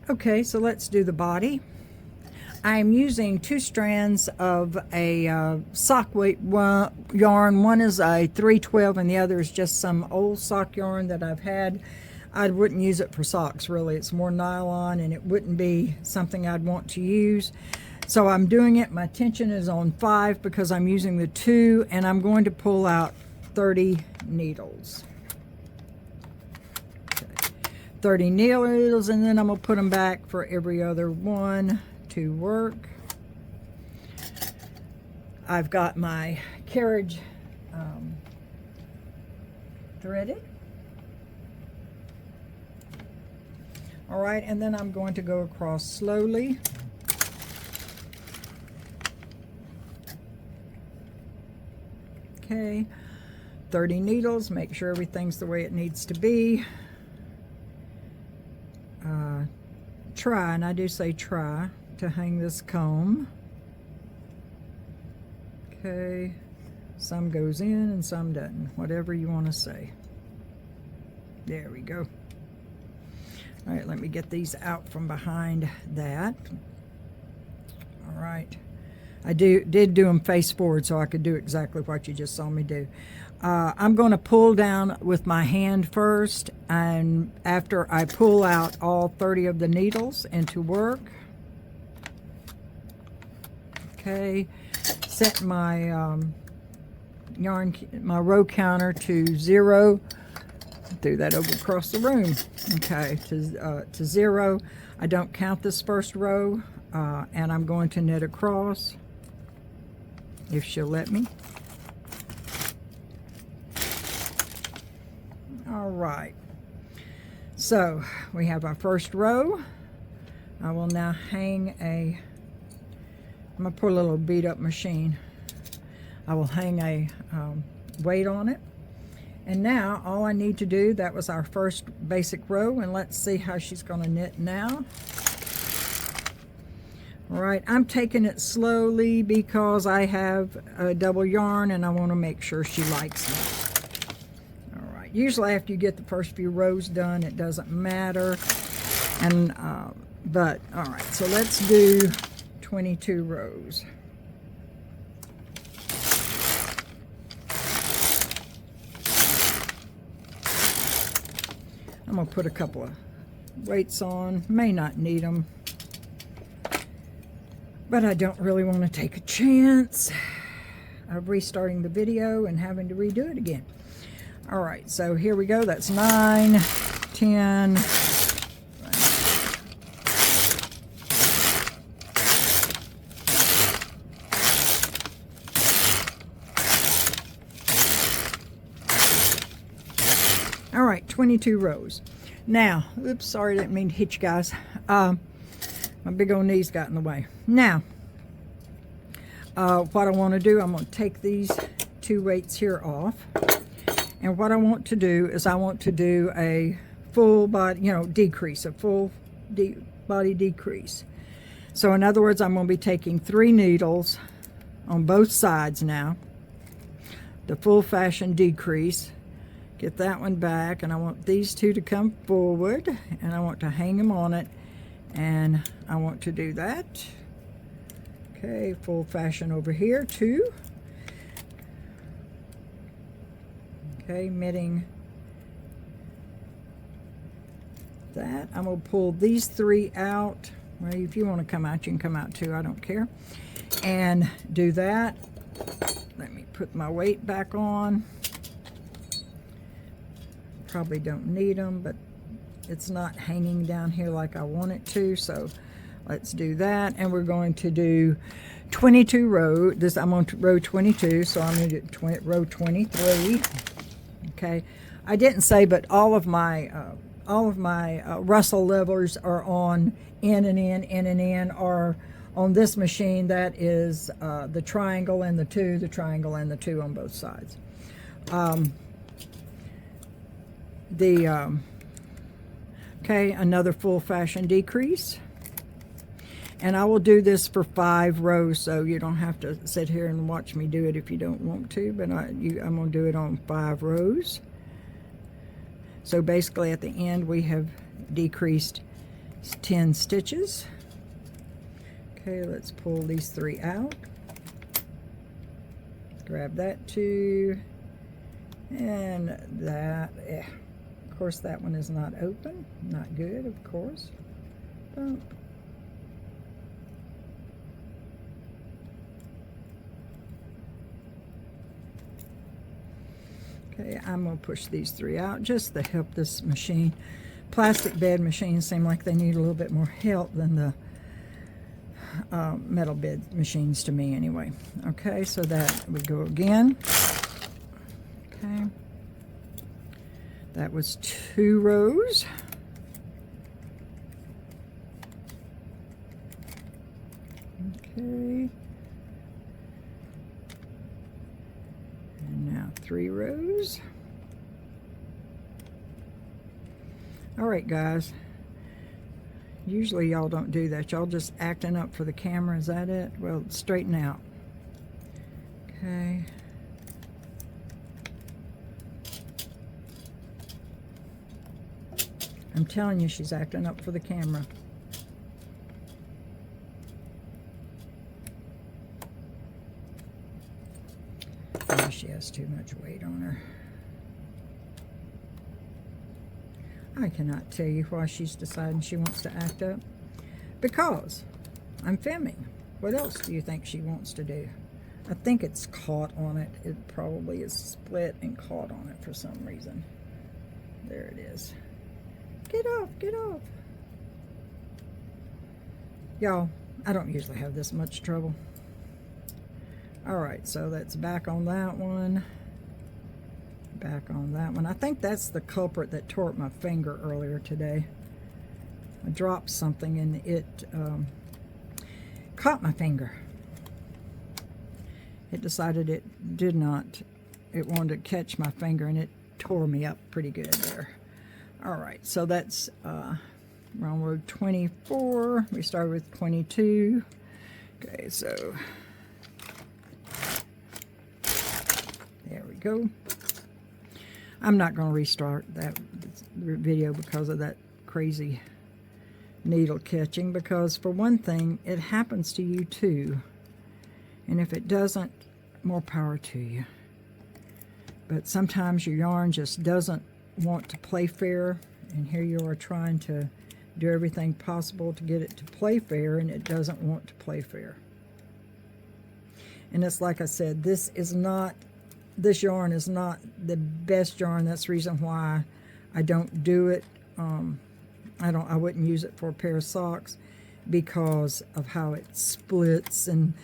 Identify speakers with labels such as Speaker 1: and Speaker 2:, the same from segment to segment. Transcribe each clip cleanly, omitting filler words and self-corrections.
Speaker 1: Okay, so let's do the body. I'm using 2 strands of a sock weight yarn. One is a 312 and the other is just some old sock yarn that I've had. I wouldn't use it for socks really. It's more nylon and it wouldn't be something I'd want to use. So I'm doing it. My tension is on 5 because I'm using the 2, and I'm going to pull out 30 needles. 30 needles, and then I'm going to put them back for every other one to work. I've got my carriage threaded. All right, and then I'm going to go across slowly. Okay, 30 needles, make sure everything's the way it needs to be. Try, and I do say try, to hang this comb. Okay, some goes in and some doesn't, whatever you want to say. There we go. All right, let me get these out from behind that. All right. I did do them face forward so I could do exactly what you just saw me do. I'm going to pull down with my hand first, and after I pull out all 30 of the needles into work. Okay, set my my row counter to 0. Threw that over across the room. Okay, to 0. I don't count this first row, and I'm going to knit across, if she'll let me. All right, so we have our first row. I will now hang I'm gonna put a little beat up machine. I will hang a weight on it. And now all I need to do, that was our first basic row, and let's see how she's gonna knit now. All right, I'm taking it slowly because I have a double yarn and I want to make sure she likes me. All right, usually after you get the first few rows done, it doesn't matter. And but all right, so let's do 22 rows. I'm gonna put a couple of weights on, may not need them, but I don't really want to take a chance of restarting the video and having to redo it again. All right, so here we go. That's 9, 10, all right, 22 rows. Now, oops, sorry, didn't mean to hit you guys. My big old knees got in the way. Now, what I want to do, I'm going to take these 2 weights here off. And what I want to do is I want to do a full body, decrease, a full body decrease. So in other words, I'm going to be taking 3 needles on both sides now. The full fashion decrease. Get that one back, and I want these 2 to come forward, and I want to hang them on it. And I want to do that. Okay, full fashion over here, 2. Okay, knitting that. I'm going to pull these 3 out. Well, if you want to come out, you can come out too. I don't care. And do that. Let me put my weight back on. Probably don't need them, but it's not hanging down here like I want it to, so let's do that. And we're going to do 22 rows. I'm on row 22, so I'm going to do row 23. Okay, I didn't say, but all of my Russell levers are on in and in, or on this machine that is the triangle and the 2, the triangle and the 2 on both sides. Okay, another full fashion decrease, and I will do this for 5 rows, so you don't have to sit here and watch me do it if you don't want to, but I'm going to do it on 5 rows. So basically at the end we have decreased It's 10 stitches. Okay, let's pull these 3 out. Grab that 2 and that. Of course, that one is not open. Not good, of course. Bump. Okay, I'm going to push these 3 out just to help this machine. Plastic bed machines seem like they need a little bit more help than the metal bed machines to me anyway. Okay, so that we go again. Okay. That was 2 rows. Okay. And now 3 rows. All right, guys. Usually y'all don't do that. Y'all just acting up for the camera. Is that it? Well, straighten out. Okay. I'm telling you, she's acting up for the camera. Oh, she has too much weight on her. I cannot tell you why she's deciding she wants to act up. Because I'm filming. What else do you think she wants to do? I think it's caught on it. It probably is split and caught on it for some reason. There it is. Get off, get off. Y'all, I don't usually have this much trouble. All right, so that's back on that one. Back on that one. I think that's the culprit that tore up my finger earlier today. I dropped something and it caught my finger. It decided it did not. It wanted to catch my finger and it tore me up pretty good there. All right, so that's we're on row 24. We started with 22. Okay, so there we go. I'm not going to restart that video because of that crazy needle catching, because for one thing, it happens to you too. And if it doesn't, more power to you. But sometimes your yarn just doesn't want to play fair, and here you are trying to do everything possible to get it to play fair, and it doesn't want to play fair. And it's like I said, this yarn is not the best yarn. That's the reason why I don't do it. I wouldn't use it for a pair of socks because of how it splits and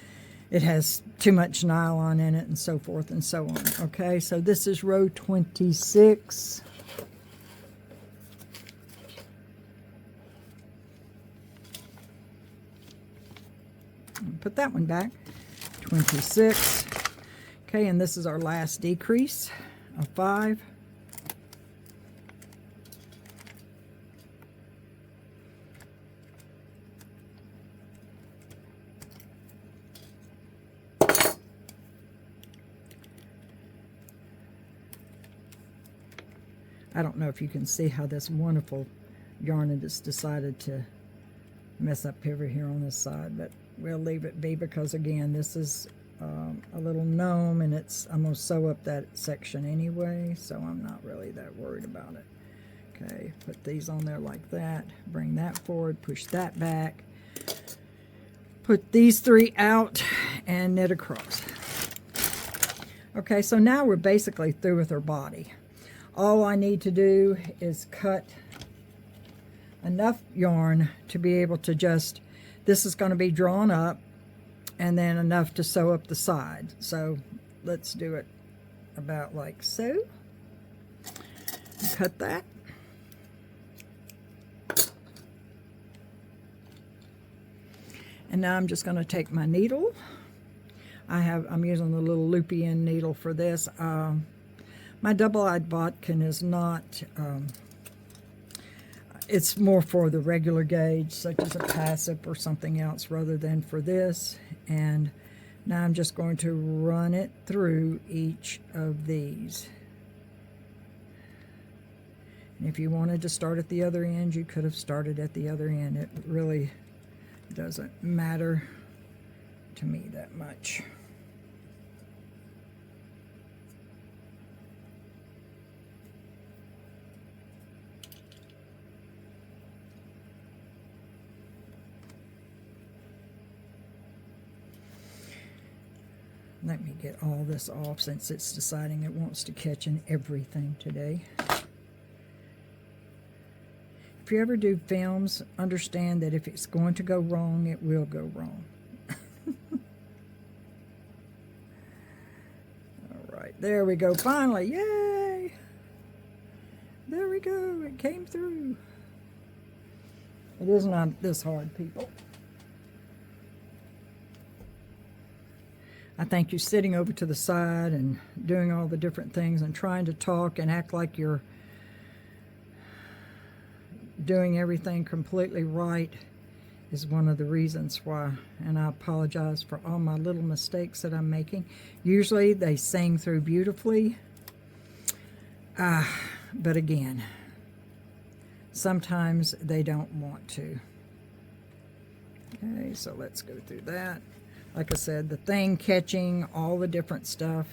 Speaker 1: it has too much nylon in it and so forth and so on. Okay, so this is row 26. Put that one back. 26. Okay, and this is our last decrease of 5. I don't know if you can see how this wonderful yarn has decided to mess up over here on this side, but we'll leave it be because, again, this is a little gnome, and I'm going to sew up that section anyway, so I'm not really that worried about it. Okay, put these on there like that, bring that forward, push that back, put these 3 out, and knit across. Okay, so now we're basically through with her body. All I need to do is cut enough yarn to be able to just, this is going to be drawn up, and then enough to sew up the side. So let's do it about like so. Cut that. And now I'm just going to take my needle. I'm using the little loopy end needle for this. My double-eyed bodkin is not, it's more for the regular gauge, such as a passive or something else, rather than for this. And now I'm just going to run it through each of these. If you wanted to start at the other end, you could have started at the other end. It really doesn't matter to me that much. Let me get all this off since it's deciding it wants to catch in everything today. If you ever do films, understand that if it's going to go wrong, it will go wrong. All right, there we go. Finally, yay! There we go. It came through. It is not this hard, people. I think you sitting over to the side and doing all the different things and trying to talk and act like you're doing everything completely right is one of the reasons why. And I apologize for all my little mistakes that I'm making. Usually they sing through beautifully. But again, sometimes they don't want to. Okay, so let's go through that. Like I said, the thing catching, all the different stuff.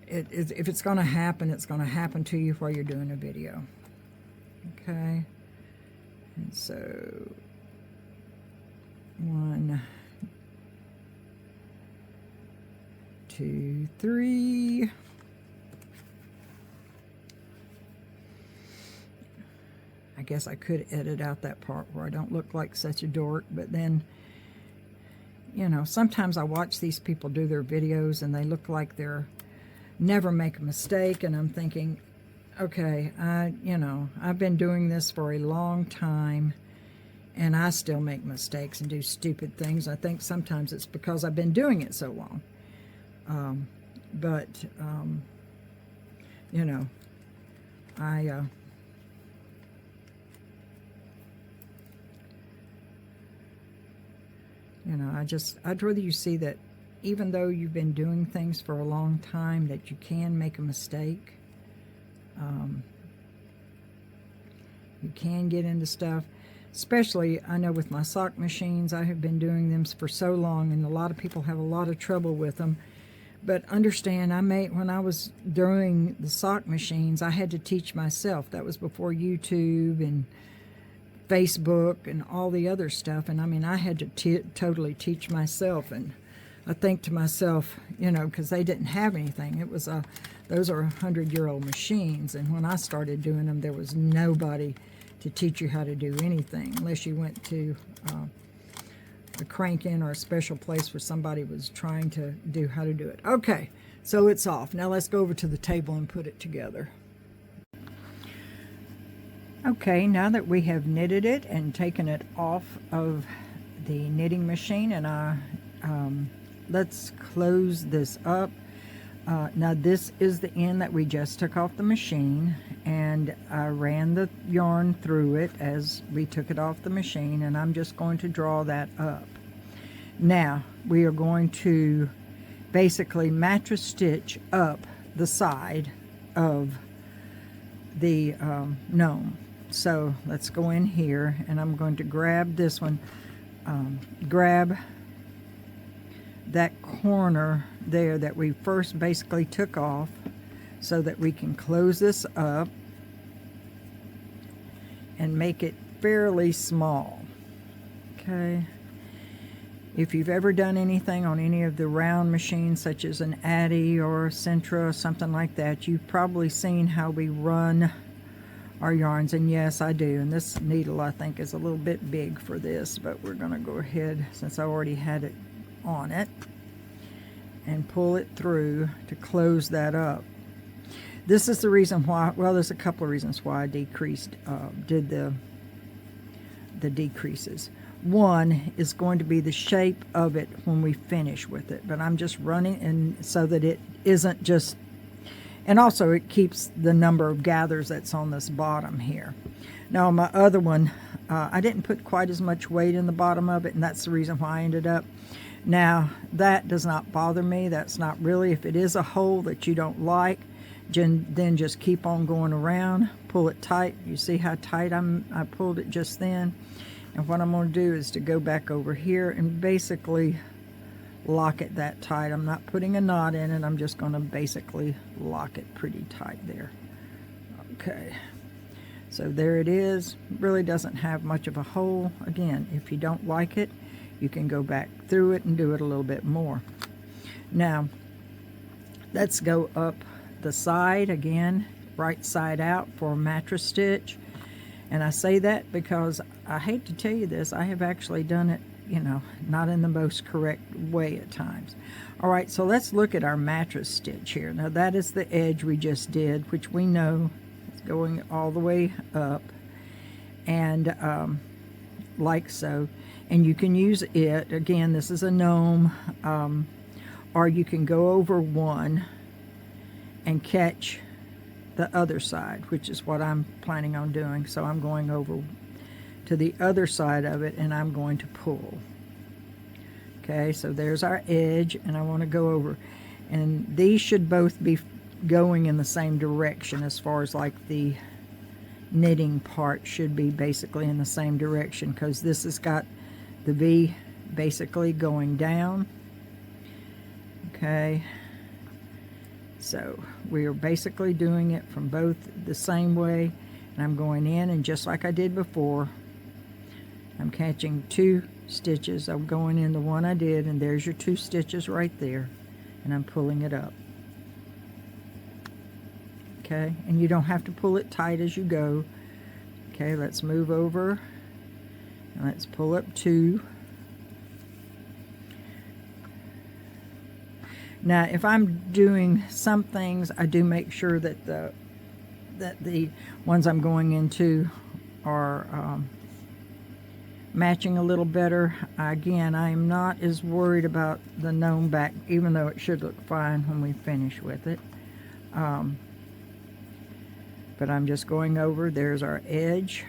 Speaker 1: If it's going to happen, it's going to happen to you while you're doing a video. Okay. And so, 1, 2, 3. I guess I could edit out that part where I don't look like such a dork, but then, you know, sometimes I watch these people do their videos and they look like they're never make a mistake, and I'm thinking, okay, I've been doing this for a long time and I still make mistakes and do stupid things. I think sometimes it's because I've been doing it so long. You know, I'd rather you see that even though you've been doing things for a long time, that you can make a mistake. You can get into stuff, especially, I know with my sock machines, I have been doing them for so long, and a lot of people have a lot of trouble with them. But understand, when I was doing the sock machines, I had to teach myself. That was before YouTube and Facebook and all the other stuff, and I mean, I had to totally teach myself. And I think to myself, you know, because they didn't have anything. It was those are 100-year-old machines, and when I started doing them, there was nobody to teach you how to do anything unless you went to a crank-in or a special place where somebody was trying to do how to do it. Okay, so it's off. Now let's go over to the table and put it together. Okay, now that we have knitted it and taken it off of the knitting machine, and let's close this up. Now this is the end that we just took off the machine, and I ran the yarn through it as we took it off the machine, and I'm just going to draw that up. Now we are going to basically mattress stitch up the side of the gnome. So let's go in here, and I'm going to grab this one, grab that corner there that we first basically took off, so that we can close this up and make it fairly small. Okay, if you've ever done anything on any of the round machines such as an Addy or a Centra or something like that, you've probably seen how we run our yarns, and yes, I do. And this needle, I think, is a little bit big for this, but we're going to go ahead, since I already had it on it, and pull it through to close that up. This is the reason why, well, there's a couple of reasons why I did the decreases. One is going to be the shape of it when we finish with it, but I'm just running and so that it isn't just, and also it keeps the number of gathers that's on this bottom here. Now my other one, I didn't put quite as much weight in the bottom of it, and that's the reason why I ended up. Now that does not bother me. That's not really, if it is a hole that you don't like, then just keep on going around, pull it tight. You see how tight I pulled it just then? And what I'm going to do is to go back over here and basically lock it that tight. I'm not putting a knot in it. I'm just going to basically lock it pretty tight there. Okay. So there it is. Really doesn't have much of a hole. Again, if you don't like it, you can go back through it and do it a little bit more. Now, let's go up the side again, right side out for a mattress stitch. And I say that because I hate to tell you this, I have actually done it, you know, not in the most correct way at times. All right, so let's look at our mattress stitch here. Now that is the edge we just did, which we know is going all the way up, and like so. And you can use it, again, this is a gnome, or you can go over one and catch the other side, which is what I'm planning on doing. So I'm going over to the other side of it and I'm going to pull. Okay, so there's our edge, and I want to go over, and these should both be going in the same direction as far as like the knitting part should be basically in the same direction, because this has got the V basically going down. Okay, so we are basically doing it from both the same way, and I'm going in, and just like I did before, I'm catching 2 stitches. I'm going in the one I did, and there's your 2 stitches right there, and I'm pulling it up. Okay, and you don't have to pull it tight as you go. Okay, let's move over, and let's pull up 2. Now, if I'm doing some things, I do make sure that the ones I'm going into are matching a little better. Again, I am not as worried about the gnome back, even though it should look fine when we finish with it. But I'm just going over. There's our edge,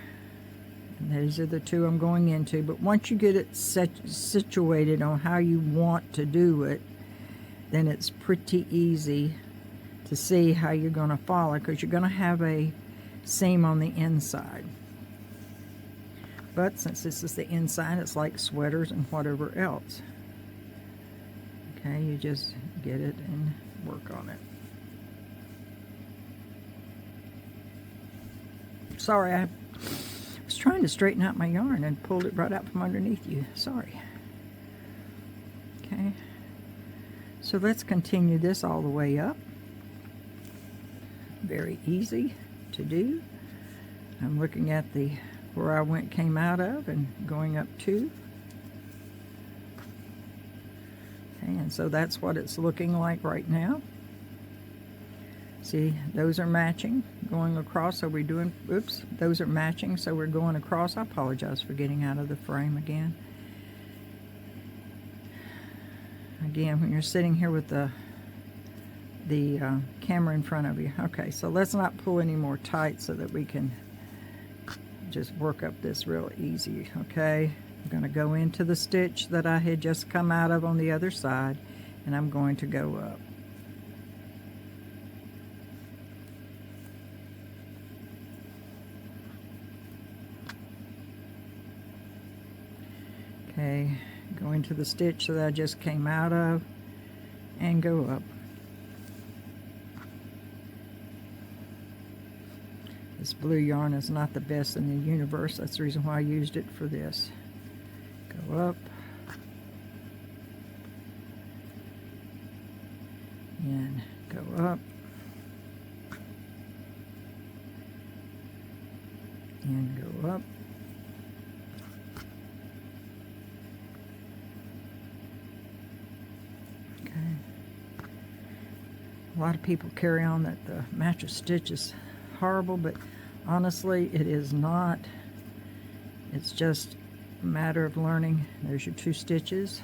Speaker 1: and these are the 2 I'm going into. But once you get it situated on how you want to do it, then it's pretty easy to see how you're going to follow, because you're going to have a seam on the inside. But since this is the inside, it's like sweaters and whatever else. Okay, you just get it and work on it. Sorry, I was trying to straighten out my yarn and pulled it right out from underneath you. Sorry. Okay. So let's continue this all the way up. Very easy to do. I'm looking at where I came out of and going up 2. Okay, and so that's what it's looking like right now. See, those are matching, going across. Are we doing, oops, those are matching, so we're going across. I apologize for getting out of the frame again. Again, when you're sitting here with the camera in front of you. Okay, so let's not pull any more tight so that we can just work up this real easy. Okay, I'm going to go into the stitch that I had just come out of on the other side, and I'm going to go up. Okay, go into the stitch that I just came out of and go up. This blue yarn is not the best in the universe. That's the reason why I used it for this. Go up. And go up. And go up. Okay. A lot of people carry on that the mattress stitch is horrible, but honestly it is not. It's just a matter of learning. There's your 2 stitches,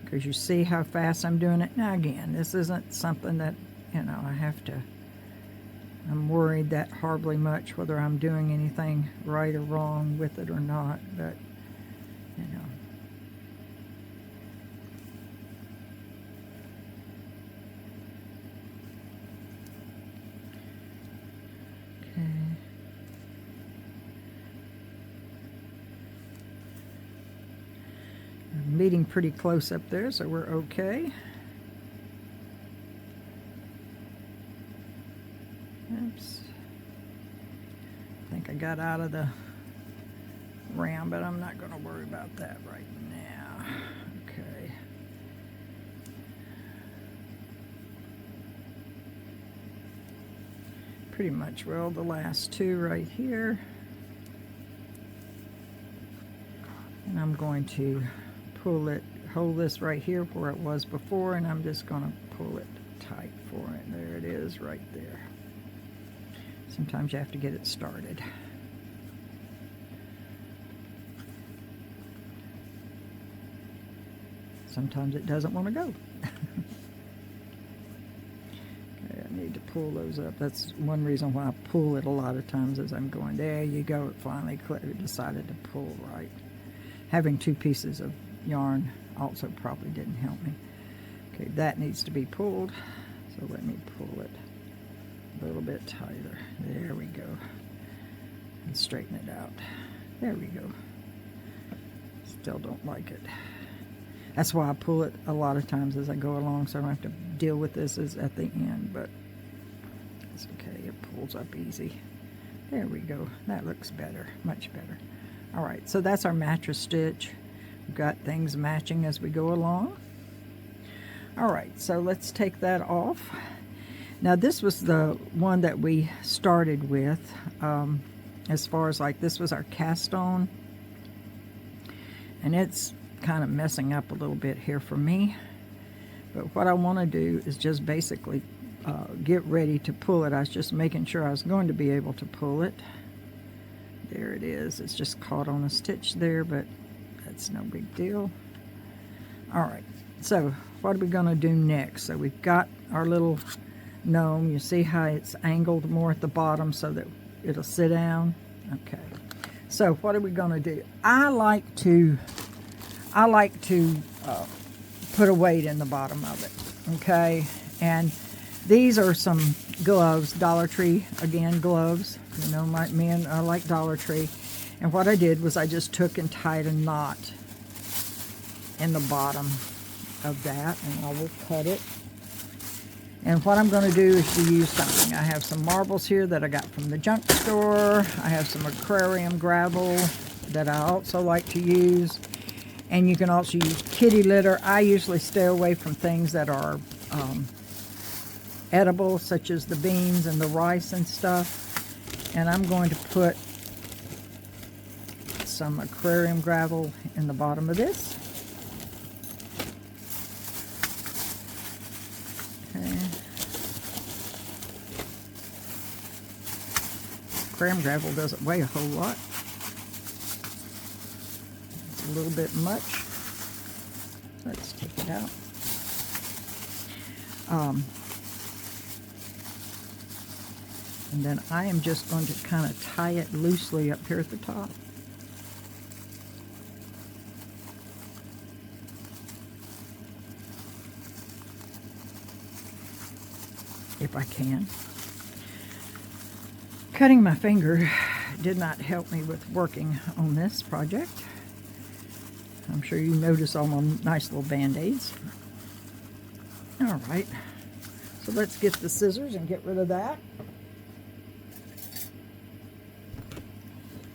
Speaker 1: because you see how fast I'm doing it. Now again, this isn't something that, you know, I'm worried that horribly much whether I'm doing anything right or wrong with it or not, but you know. meeting pretty close up there, so we're okay. Oops. I think I got out of the round, but I'm not going to worry about that right now. Okay. Pretty much rolled the last two right here. And I'm going to pull it, hold this right here where it was before, and I'm just going to pull it tight for it. There it is right there. Sometimes you have to get it started. Sometimes it doesn't want to go. Okay, I need to pull those up. That's one reason why I pull it a lot of times as I'm going, there you go, it finally decided to pull right. Having two pieces of yarn also probably didn't help me. Okay, that needs to be pulled, so let me pull it a little bit tighter. There we go. And straighten it out. There we go. Still don't like it. That's why I pull it a lot of times as I go along, so I don't have to deal with this as at the end, but it's okay. It pulls up easy. There we go. That looks better, much better. All right, so that's our mattress stitch. We've got things matching as we go along. All right, so let's take that off. Now this was the one that we started with, as far as like this was our cast on, and it's kind of messing up a little bit here for me, but what I want to do is just basically get ready to pull it. I was just making sure I was going to be able to pull it. There it is. It's just caught on a stitch there, but that's no big deal. All right, so what are we going to do next? So we've got our little gnome. You see how it's angled more at the bottom so that it'll sit down? Okay, so what are we going to do? I like to put a weight in the bottom of it, okay? And these are some gloves, Dollar Tree, again, gloves. You know, like me, and I like Dollar Tree. And what I did was I just took and tied a knot in the bottom of that, and I will cut it. And what I'm going to do is to use something. I have some marbles here that I got from the junk store. I have some aquarium gravel that I also like to use. And you can also use kitty litter. I usually stay away from things that are edible, such as the beans and the rice and stuff. And I'm going to put some aquarium gravel in the bottom of this. Okay. Aquarium gravel doesn't weigh a whole lot. It's a little bit much. Let's take it out. And then I am just going to kind of tie it loosely up here at the top. If I can. Cutting my finger did not help me with working on this project. I'm sure you notice all my nice little band-aids. All right, so let's get the scissors and get rid of that.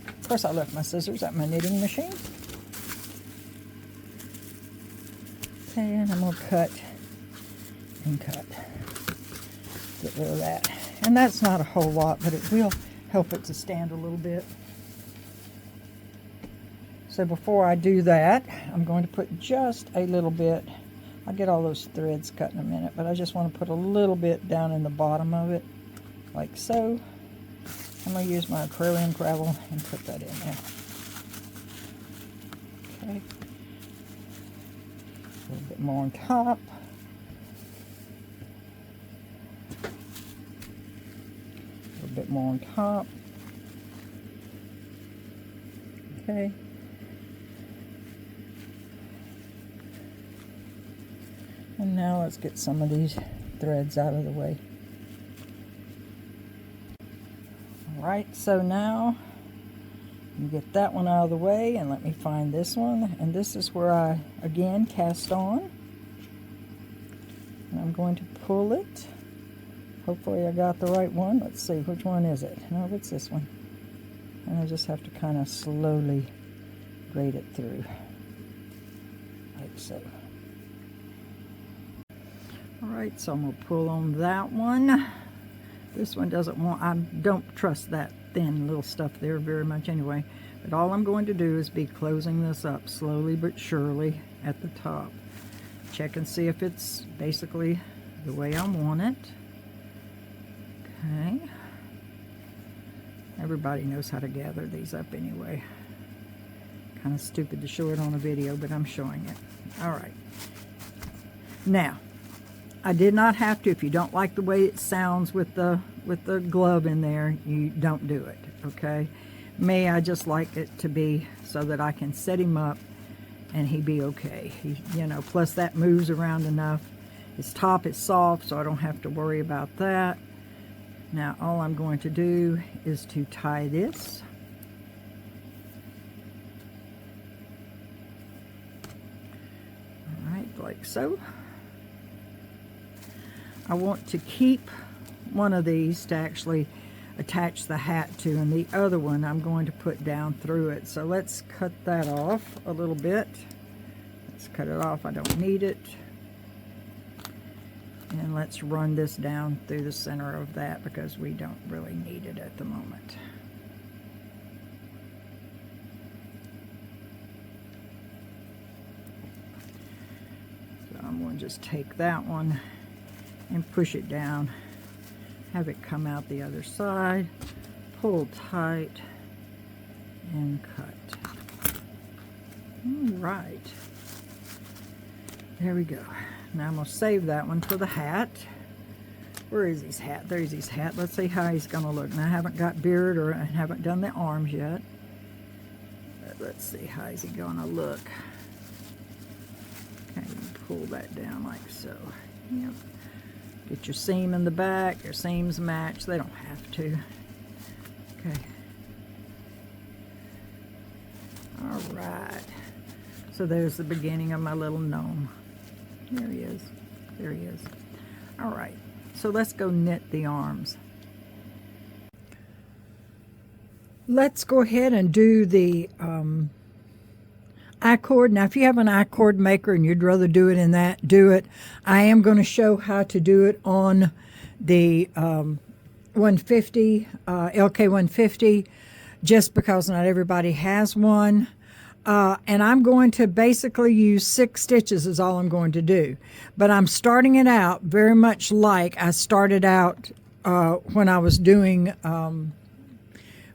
Speaker 1: Of course, I left my scissors at my knitting machine. Okay, and I'm going to cut and cut. Get rid of that. And that's not a whole lot, but it will help it to stand a little bit. So before I do that, I'm going to put just a little bit. I'll get all those threads cut in a minute, but I just want to put a little bit down in the bottom of it, like so. I'm going to use my aquarium gravel and put that in there. Okay. A little bit more on top. A little bit more on top. Okay. And now let's get some of these threads out of the way. Alright, so now Get that one out of the way, and let me find this one. And this is where I, again, cast on. And I'm going to pull it. Hopefully I got the right one. Let's see, which one is it? No, it's this one. And I just have to kind of slowly grate it through, like so. All right, so I'm going to pull on that one. This one doesn't want, I don't trust that thin little stuff there very much anyway. But all I'm going to do is be closing this up slowly but surely at the top. Check and see if it's basically the way I want it. Okay. Everybody knows how to gather these up anyway. Kind of stupid to show it on a video, but I'm showing it. All right. Now, I did not have to. If you don't like the way it sounds with the glove in there, you don't do it, okay? Me, I just like it to be so that I can set him up and he be okay. You know, plus that moves around enough. His top is soft, so I don't have to worry about that. Now, all I'm going to do is to tie this. All right, like so. I want to keep one of these to actually attach the hat to, and the other one I'm going to put down through it. So let's cut that off a little bit. Let's cut it off. I don't need it. And let's run this down through the center of that because we don't really need it at the moment. So I'm going to just take that one and push it down, have it come out the other side, pull tight, and cut. All right, there we go. Now I'm going to save that one for the hat. Where is his hat? There's his hat. Let's see how he's going to look. Now I haven't got beard or I haven't done the arms yet. But let's see how is he going to look. Okay, pull that down like so. Yep. Get your seam in the back, your seams match. They don't have to. Okay. All right. So there's the beginning of my little gnome. There he is. There he is. All right. So let's go knit the arms. Let's go ahead and do the I-cord. Now, if you have an I-cord maker and you'd rather do it in that, do it. I am going to show how to do it on the 150, LK150, just because not everybody has one. And I'm going to basically use 6 stitches is all I'm going to do. But I'm starting it out very much like I started out when I was doing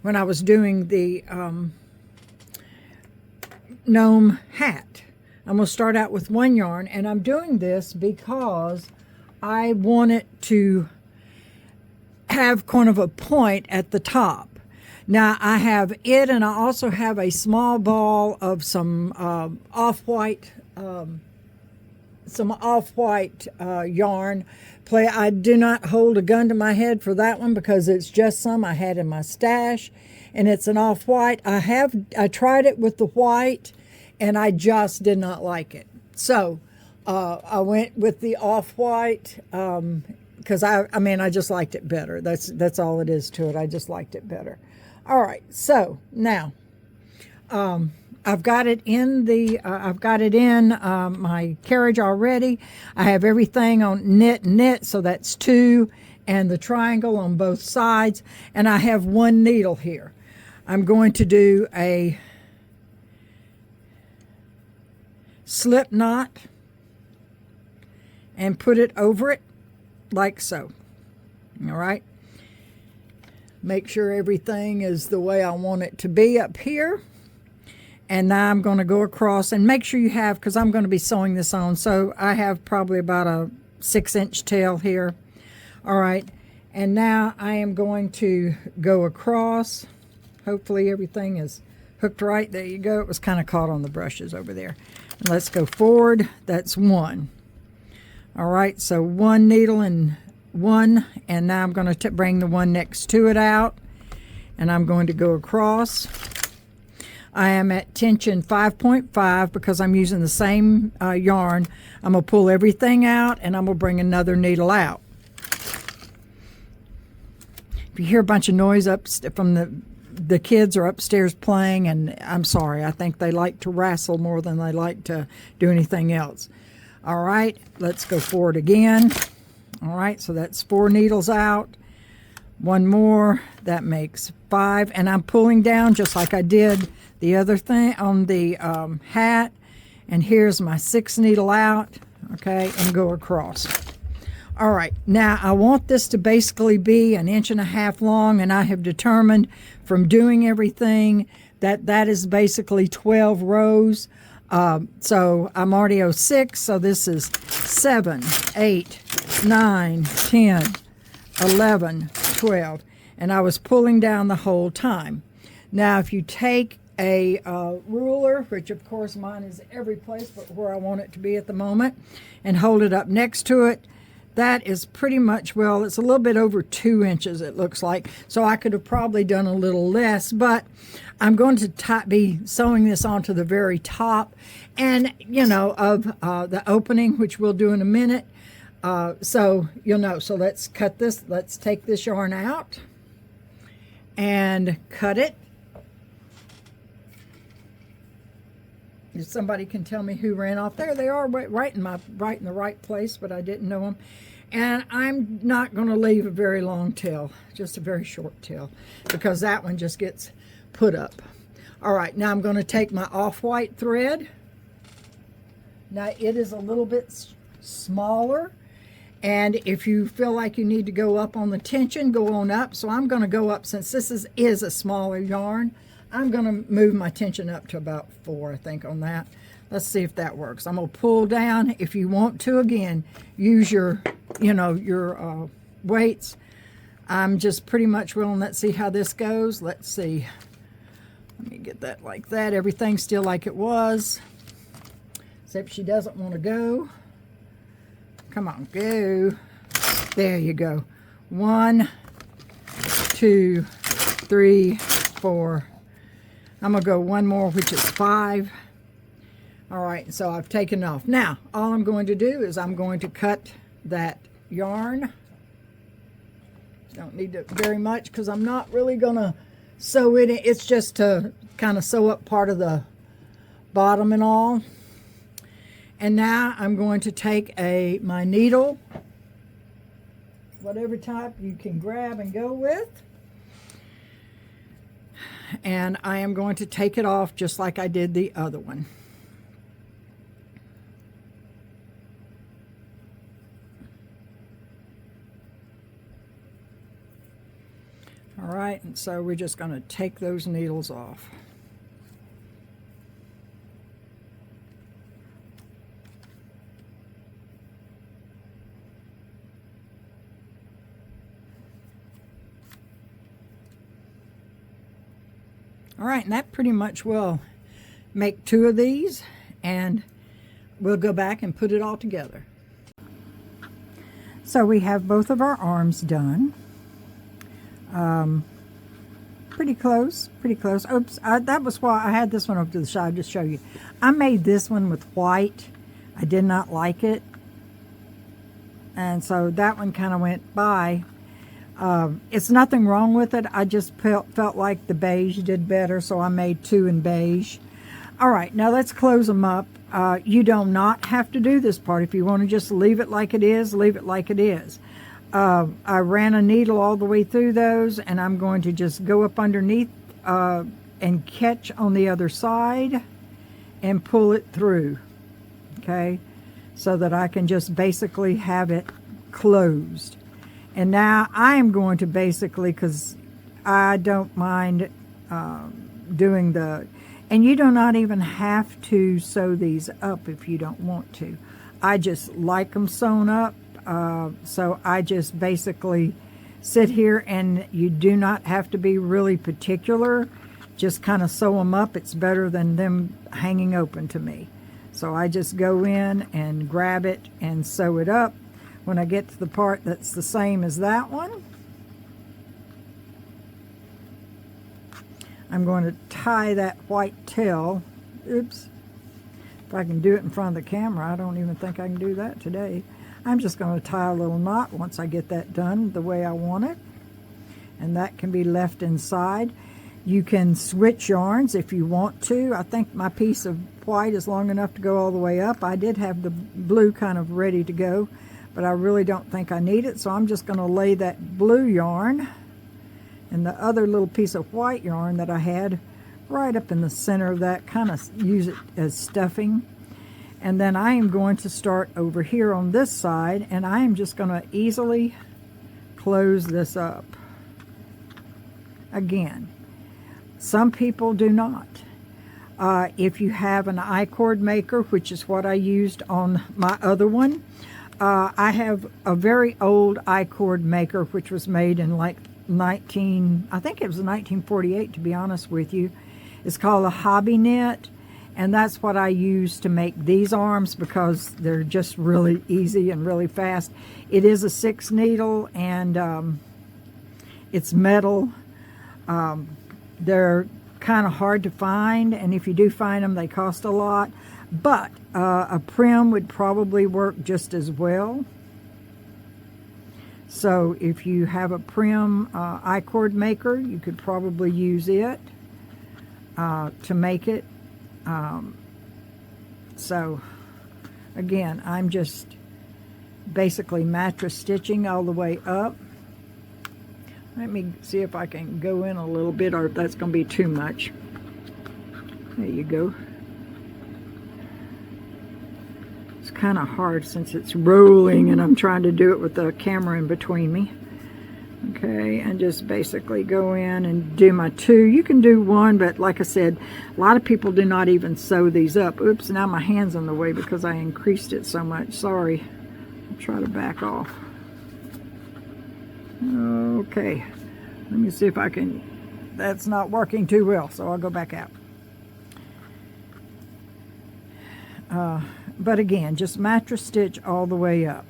Speaker 1: the Gnome Hat. I'm going to start out with 1 yarn, and I'm doing this because I want it to have kind of a point at the top. Now I have it, and I also have a small ball of some off-white yarn. I do not hold a gun to my head for that one because it's just some I had in my stash, and it's an off-white. I tried it with the white, and I just did not like it. So I went with the off-white because I just liked it better. That's all it is to it. I just liked it better. All right, so now I've got it in my carriage already. I have everything on knit, so that's 2, and the triangle on both sides, and I have 1 needle here. I'm going to do a slip knot and put it over it like so. All right. Make sure everything is the way I want it to be up here. And now I'm going to go across and make sure you have, because I'm going to be sewing this on, so I have probably about a 6-inch tail here. All right. And now I am going to go across. Hopefully everything is hooked right. There you go. It was kind of caught on the brushes over there. And let's go forward. That's 1. All right. So 1 needle and 1, and now I'm going to bring the one next to it out, and I'm going to go across I am at tension 5.5 because I'm using the same yarn. I'm going to pull everything out and I'm going to bring another needle out. If you hear a bunch of noise up from the kids are upstairs playing, and I'm sorry, I think they like to wrestle more than they like to do anything else. All right, let's go forward again. All right, so that's 4 needles out. One more, that makes 5, and I'm pulling down just like I did the other thing on the hat. And here's my 6th needle out, okay, and go across. All right, now I want this to basically be 1.5 inches long, and I have determined from doing everything that that is basically 12 rows. So I'm already 06, so this is 7, 8, 9, 10, 11, 12, and I was pulling down the whole time. Now if you take a ruler, which of course mine is every place but where I want it to be at the moment, and hold it up next to it, that is pretty much, well, it's a little bit over 2 inches it looks like, so I could have probably done a little less, but I'm going to be sewing this onto the very top and of the opening, which we'll do in a minute. So you'll know. So let's cut this. Let's take this yarn out and cut it. If somebody can tell me who ran off, there they are, right in the right place, but I didn't know them. And I'm not going to leave a very long tail, just a very short tail, because that one just gets put up. All right, now I'm going to take my off-white thread. Now it is a little bit smaller, and if you feel like you need to go up on the tension, go on up. So I'm going to go up, since this is a smaller yarn, I'm going to move my tension up to about 4, I think, on that. Let's see if that works. I'm going to pull down. If you want to, again, use your weights. I'm just pretty much willing. Let's see how this goes. Let's see. Let me get that like that. Everything's still like it was, except she doesn't want to go. Come on, go. There you go. 1, 2, 3, 4. I'm going to go one more, which is 5. All right, so I've taken off. Now, all I'm going to do is I'm going to cut that yarn. Don't need it very much because I'm not really going to sew it. It's just to kind of sew up part of the bottom and all. And now I'm going to take my needle, whatever type you can grab and go with. And I am going to take it off just like I did the other one. All right, and so we're just going to take those needles off. All right, and that pretty much will make 2 of these, and we'll go back and put it all together. So we have both of our arms done. Pretty close, pretty close. Oops, that was why I had this one over to the side to show you. I made this one with white. I did not like it, and so that one kind of went by. It's nothing wrong with it. I just felt like the beige did better, so I made 2 in beige. All right, now let's close them up. You do not have to do this part. If you want to just leave it like it is, leave it like it is. I ran a needle all the way through those, and I'm going to just go up underneath and catch on the other side and pull it through, okay, so that I can just basically have it closed. And now I am going to basically, because I don't mind doing and you do not even have to sew these up if you don't want to. I just like them sewn up. So I just basically sit here, and you do not have to be really particular. Just kind of sew them up. It's better than them hanging open to me. So I just go in and grab it and sew it up. When I get to the part that's the same as that one, I'm going to tie that white tail. Oops. If I can do it in front of the camera, I don't even think I can do that today. I'm just going to tie a little knot once I get that done the way I want it. And that can be left inside. You can switch yarns if you want to. I think my piece of white is long enough to go all the way up. I did have the blue kind of ready to go, but I really don't think I need it. So I'm just going to lay that blue yarn and the other little piece of white yarn that I had right up in the center of that, kind of use it as stuffing. And then I am going to start over here on this side, and I am just going to easily close this up. Again, some people do not. If you have an I-cord maker, which is what I used on my other one, I have a very old I-cord maker, which was made in like I think it was 1948, to be honest with you. It's called a hobby knit, and that's what I use to make these arms because they're just really easy and really fast. It is a 6 needle, and it's metal. They're kind of hard to find, and if you do find them, they cost a lot, but a prim would probably work just as well. So if you have a prim I-cord maker, you could probably use it to make it. So again, I'm just basically mattress stitching all the way up. Let me see if I can go in a little bit, or if that's going to be too much. There you go. It's kind of hard since it's rolling and I'm trying to do it with the camera in between me. Okay, and just basically go in and do my 2. You can do 1, but like I said, a lot of people do not even sew these up. Oops, now my hand's in the way because I increased it so much. Sorry. I'll try to back off. Okay, let me see if I can. That's not working too well, so I'll go back out. But again, just mattress stitch all the way up.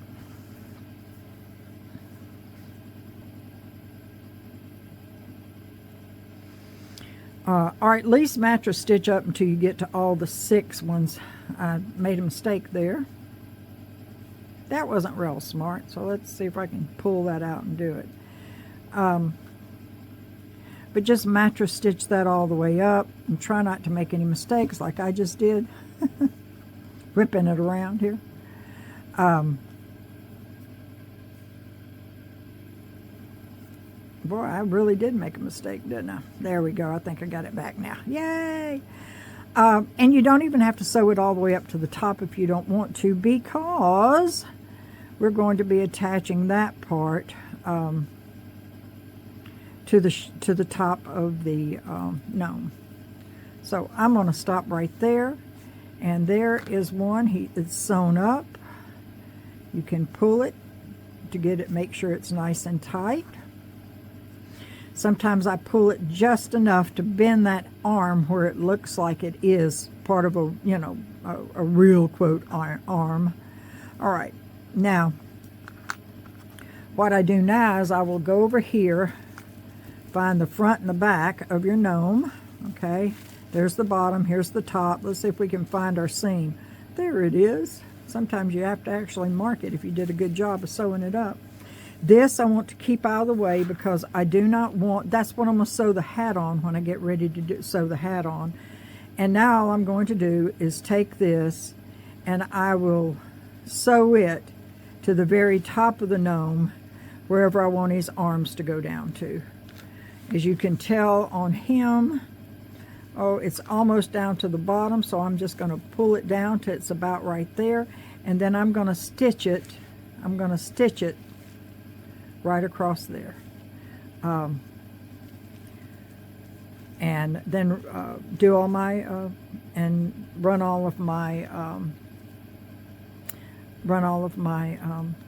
Speaker 1: Or at least mattress stitch up until you get to all the 6 ones. I made a mistake there. That wasn't real smart, so let's see if I can pull that out and do it. But just mattress stitch that all the way up and try not to make any mistakes like I just did. Whipping it around here. Boy, I really did make a mistake, didn't I? There we go. I think I got it back now. Yay! And you don't even have to sew it all the way up to the top if you don't want to, because we're going to be attaching that part to the top of the gnome. So I'm going to stop right there, and there is one. It's sewn up. You can pull it to get it, make sure it's nice and tight. Sometimes I pull it just enough to bend that arm where it looks like it is part of a, you know, a real quote arm. All right, now what I do now is I will go over here, find the front and the back of your gnome. Okay, there's the bottom, here's the top. Let's see if we can find our seam. There it is. Sometimes you have to actually mark it if you did a good job of sewing it up. This I want to keep out of the way because I do not want, that's what I'm going to sew the hat on when I get ready to sew the hat on. And now all I'm going to do is take this and I will sew it to the very top of the gnome, wherever I want his arms to go down to. As you can tell on him, oh, it's almost down to the bottom, so I'm just going to pull it down to it's about right there, and then I'm going to stitch it. I'm going to stitch it right across there, and then do all my and run all of my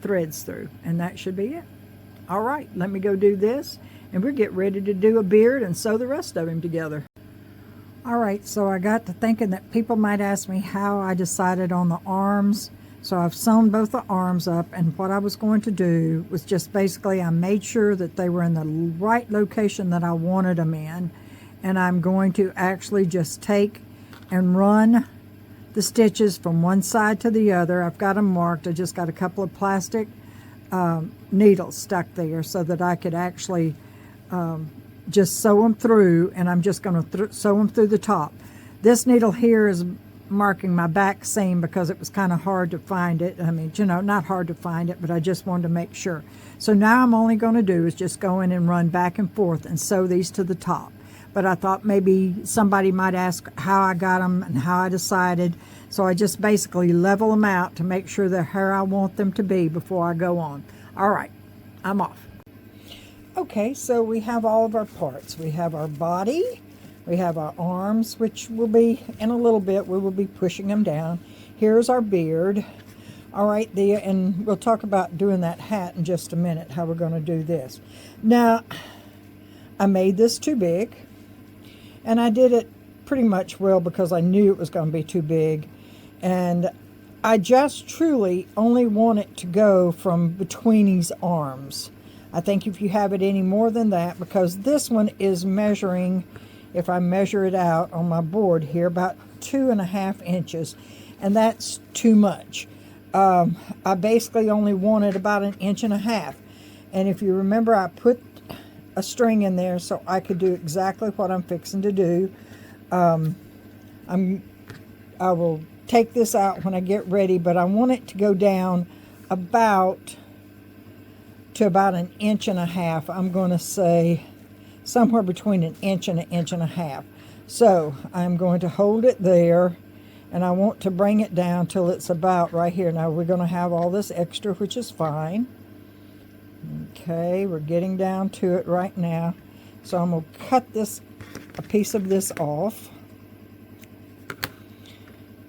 Speaker 1: threads through, and that should be it. All right, let me go do this, and we'll get ready to do a beard and sew the rest of him together. All right, so I got to thinking that people might ask me how I decided on the arms. So I've sewn both the arms up, and what I was going to do was just basically I made sure that they were in the right location that I wanted them in, and I'm going to actually just take and run the stitches from one side to the other. I've got them marked. I just got a couple of plastic needles stuck there so that I could actually just sew them through, and I'm just going to sew them through the top. This needle here is marking my back seam because it was kind of hard to find it. I mean, you know, not hard to find it, but I just wanted to make sure. So now I'm only going to do is just go in and run back and forth and sew these to the top. But I thought maybe somebody might ask how I got them and how I decided. So I just basically level them out to make sure they're where I want them to be before I go on. All right, I'm off. Okay, so we have all of our parts. We have our body, we have our arms, which will be, in a little bit, we will be pushing them down. Here's our beard. All right, and we'll talk about doing that hat in just a minute, how we're going to do this. Now, I made this too big, and I did it pretty much well because I knew it was going to be too big. And I just truly only want it to go from between his arms. I think if you have it any more than that, because this one is measuring, if I measure it out on my board here, about 2.5 inches, and that's too much. I basically only wanted about 1.5 inches. And if you remember, I put a string in there so I could do exactly what I'm fixing to do. I will take this out when I get ready, but I want it to go down about 1.5 inches. I'm going to say somewhere between 1 inch and 1.5 inches. So I'm going to hold it there, and I want to bring it down till it's about right here. Now we're going to have all this extra, which is fine. Okay, we're getting down to it right now. So I'm going to cut a piece of this off.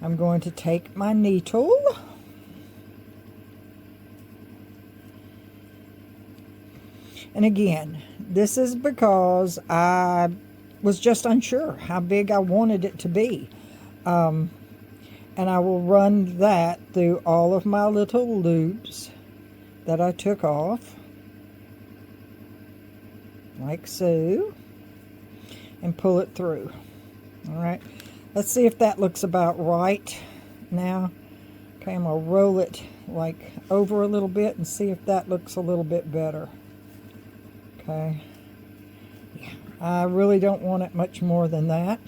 Speaker 1: I'm going to take my needle. And again, this is because I was just unsure how big I wanted it to be. And I will run that through all of my little loops that I took off, like so, and pull it through. All right, let's see if that looks about right now. Okay, I'm going to roll it like over a little bit and see if that looks a little bit better. Okay, yeah, I really don't want it much more than that.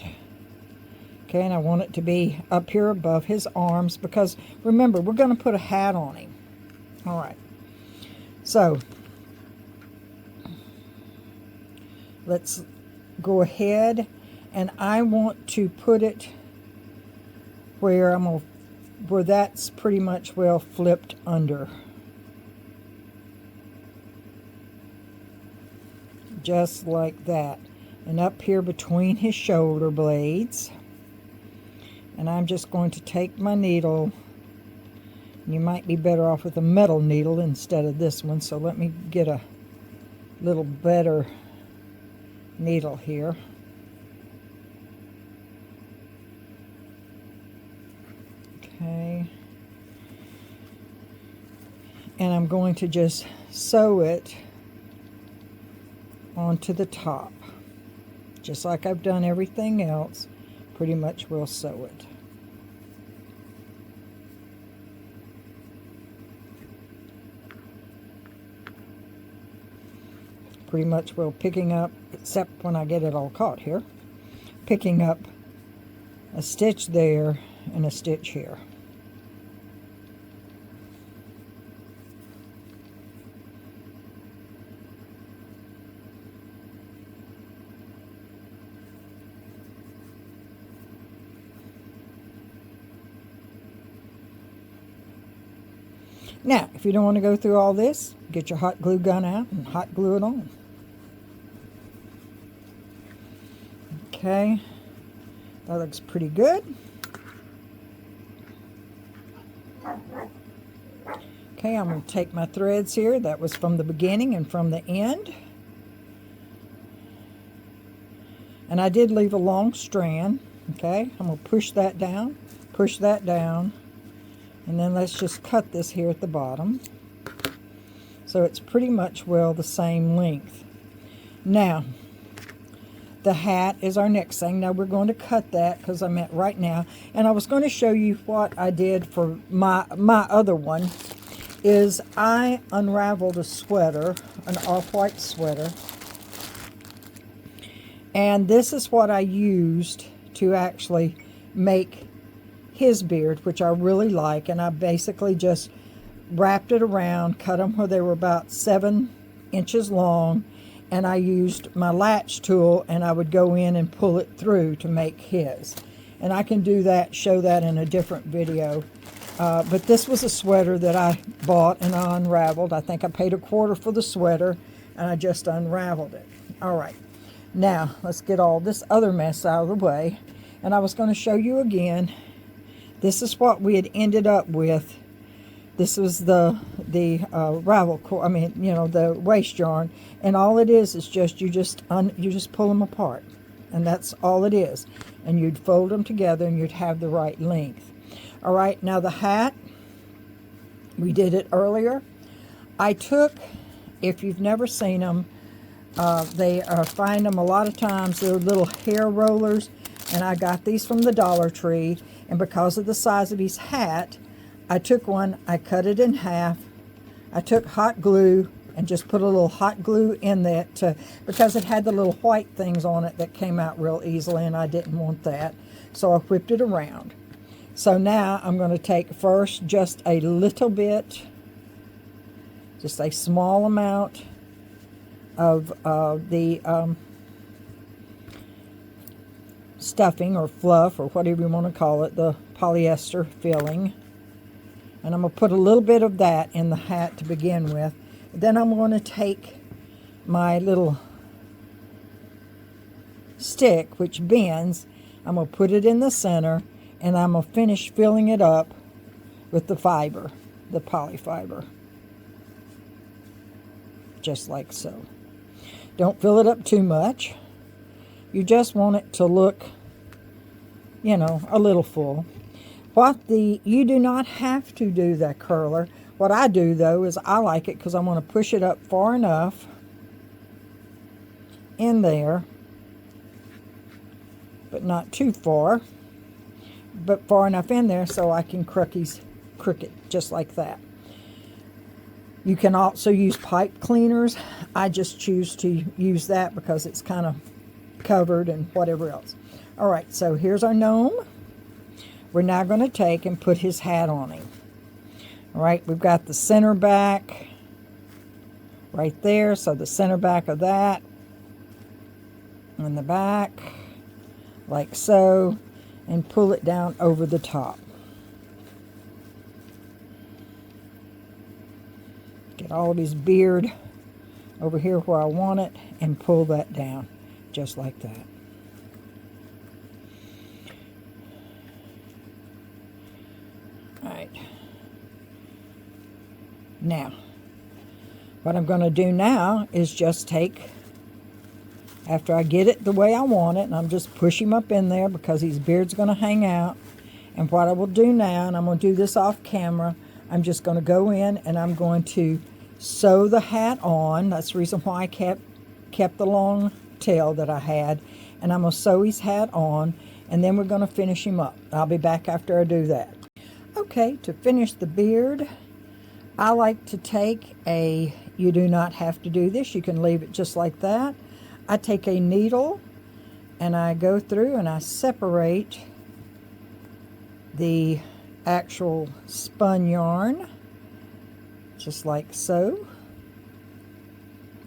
Speaker 1: Okay, and I want it to be up here above his arms because, remember, we're going to put a hat on him. All right, so let's go ahead, and I want to put it where where that's pretty much well flipped under. Just like that. And up here between his shoulder blades. And I'm just going to take my needle. You might be better off with a metal needle instead of this one, so let me get a little better needle here. Okay. And I'm going to just sew it onto the top. Just like I've done everything else, pretty much will sew it. Pretty much will picking up, except when I get it all caught here, picking up a stitch there and a stitch here. Now, if you don't want to go through all this, get your hot glue gun out and hot glue it on. Okay, that looks pretty good. Okay, I'm going to take my threads here. That was from the beginning and from the end. And I did leave a long strand. Okay, I'm going to push that down, and then let's just cut this here at the bottom. So it's pretty much, well, the same length. Now, The hat is our next thing. Now we're going to cut that because I'm at right now. And I was going to show you what I did for my other one. Is I unraveled a sweater, an off-white sweater. And this is what I used to actually make his beard, which I really like. And I basically just wrapped it around, cut them where they were about 7 inches long. And I used my latch tool, and I would go in and pull it through to make his. And I can do that, show that in a different video. But this was a sweater that I bought and I unraveled. I think I paid $1/4 for the sweater, and I just unraveled it. All right, now let's get all this other mess out of the way. And I was going to show you again. This is what we had ended up with. This was the ravel cord. I mean, you know, the waist yarn, and all it is just you just pull them apart, and that's all it is. And you'd fold them together, and you'd have the right length. All right, now the hat, we did it earlier. I took, if you've never seen them, they find them a lot of times. They're little hair rollers, and I got these from the Dollar Tree. And because of the size of his hat, I took one, I cut it in half. I took hot glue and just put a little hot glue in that because it had the little white things on it that came out real easily, and I didn't want that. So I whipped it around. So now I'm going to take first just a little bit, just a small amount of the stuffing or fluff or whatever you want to call it, the polyester filling. And I'm going to put a little bit of that in the hat to begin with. Then I'm going to take my little stick, which bends. I'm going to put it in the center, and I'm going to finish filling it up with the fiber, the polyfiber. Just like so. Don't fill it up too much. You just want it to look, you know, a little full. You do not have to do that curler. What I do, though, is I like it because I want to push it up far enough in there, but not too far, but far enough in there so I can crook it just like that. You can also use pipe cleaners. I just choose to use that because it's kind of covered and whatever else. All right, so here's our gnome. We're now going to take and put his hat on him. All right, we've got the center back right there. So the center back of that and the back, like so, and pull it down over the top. Get all of his beard over here where I want it and pull that down just like that. Alright. Now, what I'm going to do now is just take, after I get it the way I want it, and I'm just push him up in there because his beard's going to hang out. And what I will do now, and I'm going to do this off camera, I'm just going to go in and I'm going to sew the hat on. That's the reason why I kept the long tail that I had. And I'm going to sew his hat on, and then we're going to finish him up. I'll be back after I do that. Okay, to finish the beard, I like to take you do not have to do this, you can leave it just like that. I take a needle and I go through and I separate the actual spun yarn, just like so.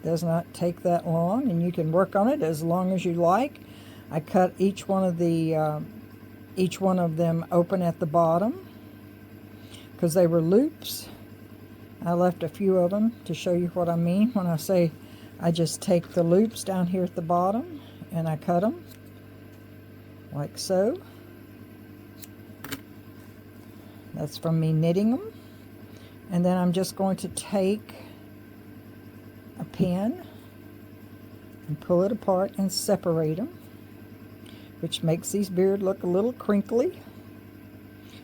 Speaker 1: Does not take that long, and you can work on it as long as you like. I cut each one of them open at the bottom because they were loops. I left a few of them to show you what I mean when I say I just take the loops down here at the bottom and I cut them like so. That's from me knitting them. And then I'm just going to take a pin and pull it apart and separate them, which makes these beard look a little crinkly,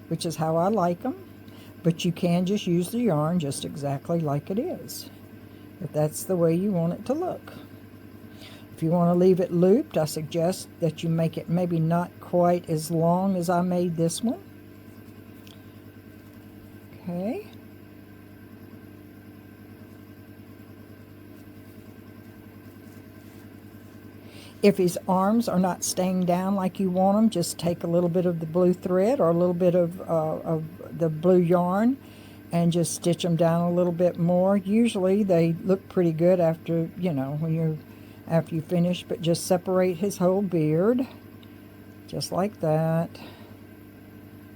Speaker 1: which is how I like them. But you can just use the yarn just exactly like it is, if that's the way you want it to look. If you want to leave it looped, I suggest that you make it maybe not quite as long as I made this one. Okay. If his arms are not staying down like you want them, just take a little bit of the blue thread or a little bit of the blue yarn and just stitch them down a little bit more. Usually they look pretty good after, you know, after you finish, but just separate his whole beard, just like that,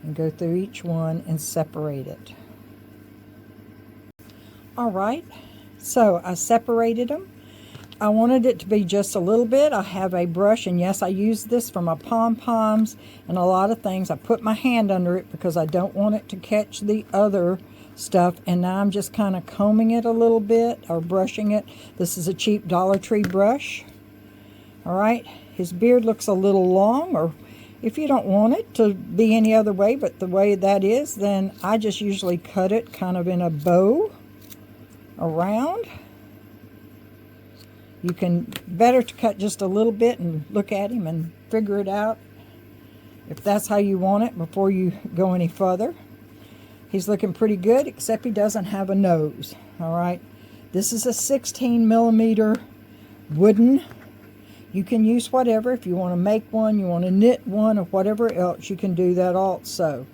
Speaker 1: and go through each one and separate it. All right, so I separated them. I wanted it to be just a little bit. I have a brush, and yes, I use this for my pom-poms and a lot of things. I put my hand under it because I don't want it to catch the other stuff, and now I'm just kind of combing it a little bit or brushing it. This is a cheap Dollar Tree brush. All right, his beard looks a little long, or if you don't want it to be any other way but the way that is, then I just usually cut it kind of in a bow around. You can better to cut just a little bit and look at him and figure it out if that's how you want it before you go any further. He's looking pretty good, except he doesn't have a nose. All right, this is a 16mm wooden. You can use whatever. If you want to make one, you want to knit one, or whatever else, you can do that also.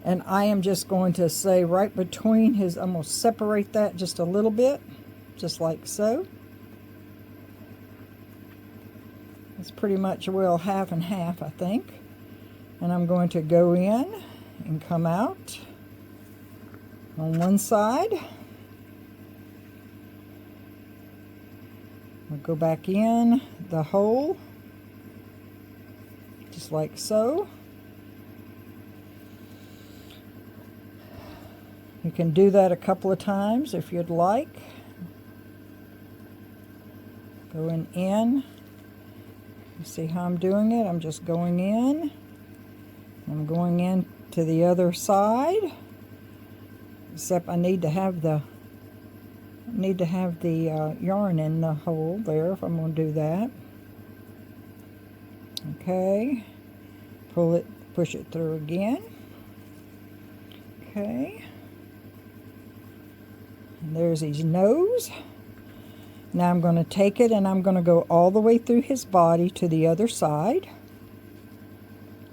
Speaker 1: And I am just going to say right between his, I'm going to separate that just a little bit, just like so. It's pretty much, well, half and half, I think. And I'm going to go in and come out on one side. I'll go back in the hole, just like so. You can do that a couple of times if you'd like. Going in. You see how I'm doing it? I'm just going in. I'm going in to the other side. Except I need to have the yarn in the hole there if I'm going to do that. Okay. Pull it, push it through again. Okay. And there's his nose. Now I'm going to take it and I'm going to go all the way through his body to the other side.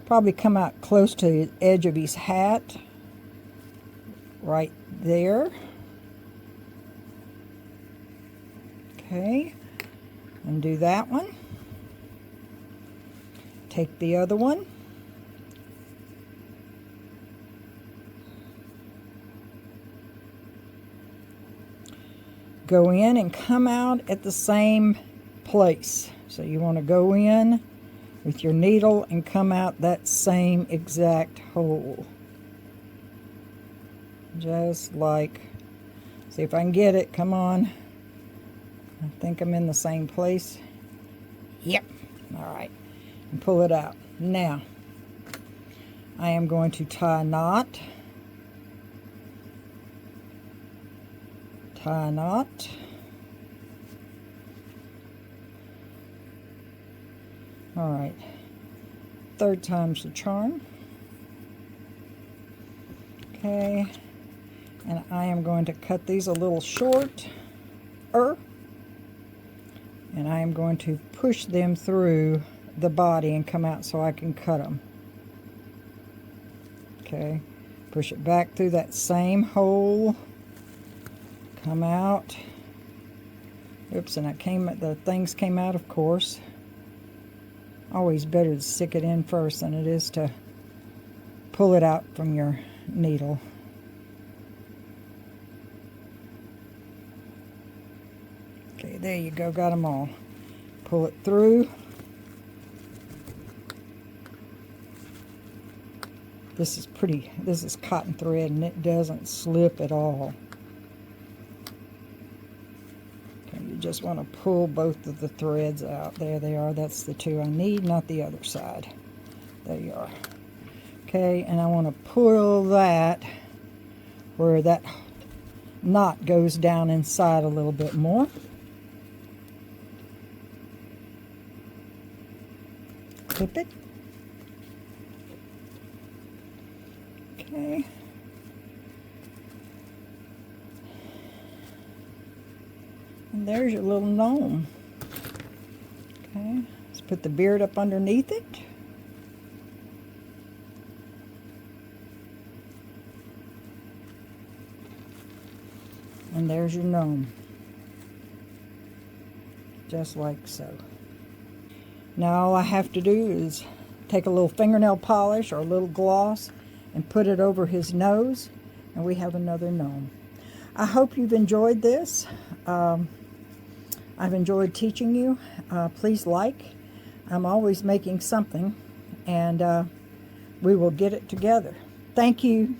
Speaker 1: Probably come out close to the edge of his hat. Right there. Okay. And do that one. Take the other one. Go in and come out at the same place. So you want to go in with your needle and come out that same exact hole. Just like, see if I can get it, come on. I think I'm in the same place. Yep, all right, and pull it out. Now, I am going to tie a knot. Tie a knot. All right, third time's the charm. Okay, and I am going to cut these a little short, and I am going to push them through the body and come out so I can cut them. Okay, push it back through that same hole. Come out. Oops, and the things came out, of course. Always better to stick it in first than it is to pull it out from your needle. Okay, there you go, got them all. Pull it through. This is pretty, this is cotton thread and it doesn't slip at all. You just want to pull both of the threads out. There they are. That's the two I need, not the other side. There you are. Okay, and I want to pull that where that knot goes down inside a little bit more. clip it. Okay. And there's your little gnome. Okay, let's put the beard up underneath it. And there's your gnome. Just like so. Now all I have to do is take a little fingernail polish or a little gloss and put it over his nose, and we have another gnome. I hope you've enjoyed this. I've enjoyed teaching you. Please like. I'm always making something, and we will get it together. Thank you.